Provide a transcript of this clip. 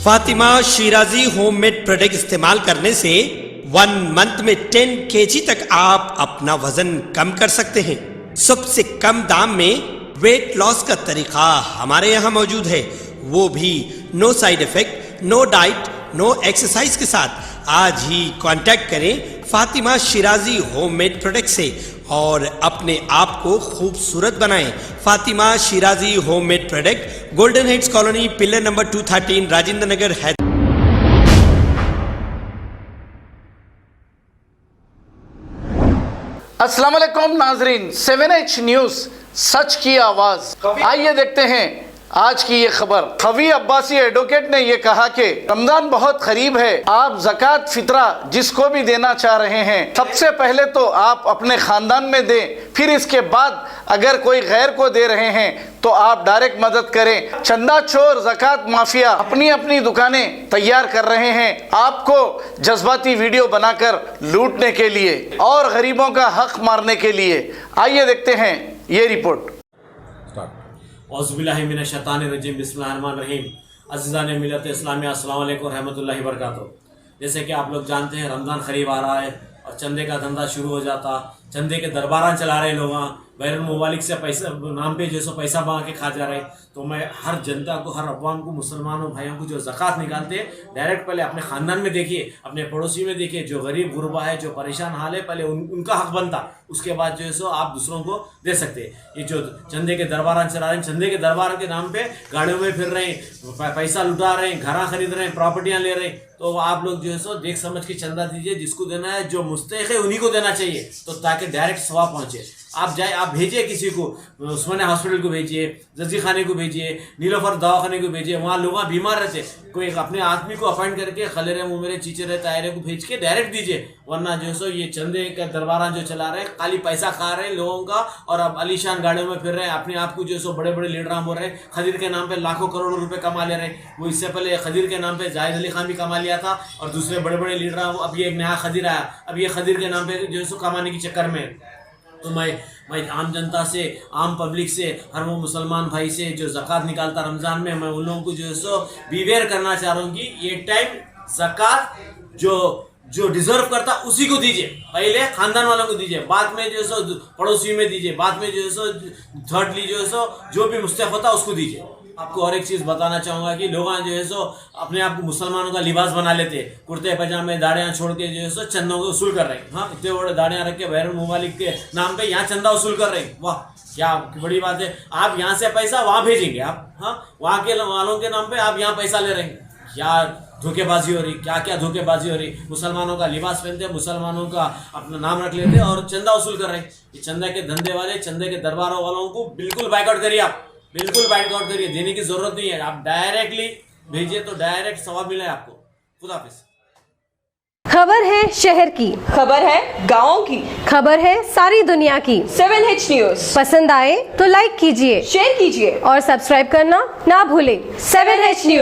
Fatima Shirazi homemade product इस्तेमाल करने से 1 मंथ में 10 kg तक आप अपना वजन कम कर सकते हैं। सबसे कम दाम में वेट लॉस का तरीका हमारे यहाँ मौजूद है, वो भी no side effect, no diet, no exercise के साथ। आज ही कांटेक्ट करें फातिमा शिराजी होममेड प्रोडक्ट से और अपने आप को खूबसूरत बनाएं। Fatima Shirazi homemade product, golden heads colony, pillar number 213, Rajendra Nagar, Hyderabad. अस्सलाम वालेकुम नाजरीन, 7H न्यूज़ सच की आवाज़। आइए देखते हैं आज की ये खबर। खवी अब्बासी एडवोकेट ने ये कहा कि रमज़ान बहुत करीब है, आप ज़कात फितरा जिसको भी देना चाह रहे हैं, सबसे पहले तो आप अपने ख़ानदान में दें, फिर इसके बाद अगर कोई गैर को दे रहे हैं तो आप डायरेक्ट मदद करें। चंदा चोर ज़कात माफिया अपनी अपनी दुकानें तैयार कर रहे हैं आपको जज्बाती वीडियो बनाकर लूटने के लिए और गरीबों का हक मारने के लिए। आइए देखते हैं ये रिपोर्ट। औज़ुबिल्लाहिमिनश्शैतानिर्रजीम, बिस्मिल्लाहिर्रहमानिर्रहीम। अज़ीज़ान मिल्लत इस्लामिया, अस्सलाम वालेकुम रहमतुल्लाहि व बरकातुहू। जैसे कि आप लोग जानते हैं रमज़ान करीब आ रहा है और चंदे का धंधा शुरू हो जाता। चंदे के दरबारान चला रहे लोग, बैरुल मुमालिक से पैसा नाम पे जो पैसा मांग के खा जा रहे। तो मैं हर जनता को, हर अवाम को, मुसलमानों भाइयों को जो ज़कात निकालते हैं, डायरेक्ट पहले अपने ख़ानदान में देखिए, अपने पड़ोसी में देखिए, जो गरीब गुरबा है, जो परेशान हाल है, पहले उनका हक बनता, उसके बाद जो है सो आप दूसरों को दे सकते हैं। ये जो चंदे के दरबारान चला रहे हैं, चंदे के दरबार के नाम पे गाड़ियों में फिर रहे हैं, पैसा लुटा रहे हैं, घर खरीद रहे हैं, प्रॉपर्टियाँ ले रहे हैं। तो आप लोग जो है सो देख समझ के चंदा दीजिए, जिसको देना है, जो मुस्तहिक है उन्हीं को देना चाहिए, तो ताकि डायरेक्ट सवाब पहुँचे। आप जाए, आप भेजिए किसी को, उस्मानिया हॉस्पिटल को भेजिए, जजी खाने को भेजिए, नीलोफर दवाखाने को भेजिए, वहाँ लोग बीमार रहते, कोई अपने आदमी को अपॉइंट करके खलेरे मुँह मेरे चीचरे तायरे को भेज के डायरेक्ट दीजिए। वरना जो है सो ये चंदे का दरबारा जो चला रहे हैं, खाली पैसा खा रहे हैं लोगों का और अब अलीशान गाड़ियों में फिर रहे हैं, अपने आप को जो है सो बड़े बड़े लीडर हो रहे हैं, खदीर के नाम पे लाखों करोड़ों रुपए कमा ले रहे हैं। वो इससे पहले खदीर के नाम पे जाहिद अली खान भी कमा लिया था और दूसरे बड़े बड़े लीडर, अब ये एक नया खदीर आया, अब ये खदीर के नाम पे जो है सो कमाने के चक्कर में। तो मैं आम जनता से, आम पब्लिक से, हर वो मुसलमान भाई से जो ज़कात निकालता रमज़ान में, मैं उन लोगों को जो है सो बीवेयर करना चाह रहा हूँ कि ये टाइम ज़कात जो डिजर्व करता उसी को दीजिए, पहले खानदान वालों को दीजिए, बाद में जो है सो पड़ोसी में दीजिए, बाद में जो है सो थर्डली जो है सो जो भी मुस्तहिक होता उसको दीजिए। आपको और एक चीज़ बताना चाहूँगा कि लोग जो है सो अपने आप को मुसलमानों का लिबास बना लेते, कुर्ते पैजामे दाढ़ियाँ छोड़ के जो है सो चंदों को वसूल कर रहे हैं। हाँ, इतने बड़े दाढ़ियाँ रख के बैरुल मुमालिक के नाम पे यहाँ चंदा वसूल कर रहे हैं। वाह, क्या बड़ी बात है। आप यहाँ से पैसा वहाँ भेजेंगे, आप हाँ वहाँ के वालों के नाम पे आप यहाँ पैसा ले रहे हैं। क्या धोखेबाजी हो रही, क्या क्या धोखेबाजी हो रही। मुसलमानों का लिबास पहनते, मुसलमानों का अपना नाम रख लेते और चंदा वसूल कर रहे हैं। ये चंदा के धंधे वाले, चंदे के दरबारों वालों को बिल्कुल बाइकआउट करिए, आप बिल्कुल बाइकआउट करिए, देने की जरूरत नहीं है। आप डायरेक्टली भेजिए तो डायरेक्ट सवाब मिले आपको। खुदा हाफिज़। खबर है शहर की, खबर है गाँव की, खबर है सारी दुनिया की। 7H न्यूज़ पसंद आए तो लाइक कीजिए, शेयर कीजिए और सब्सक्राइब करना ना भूलें। 7H news.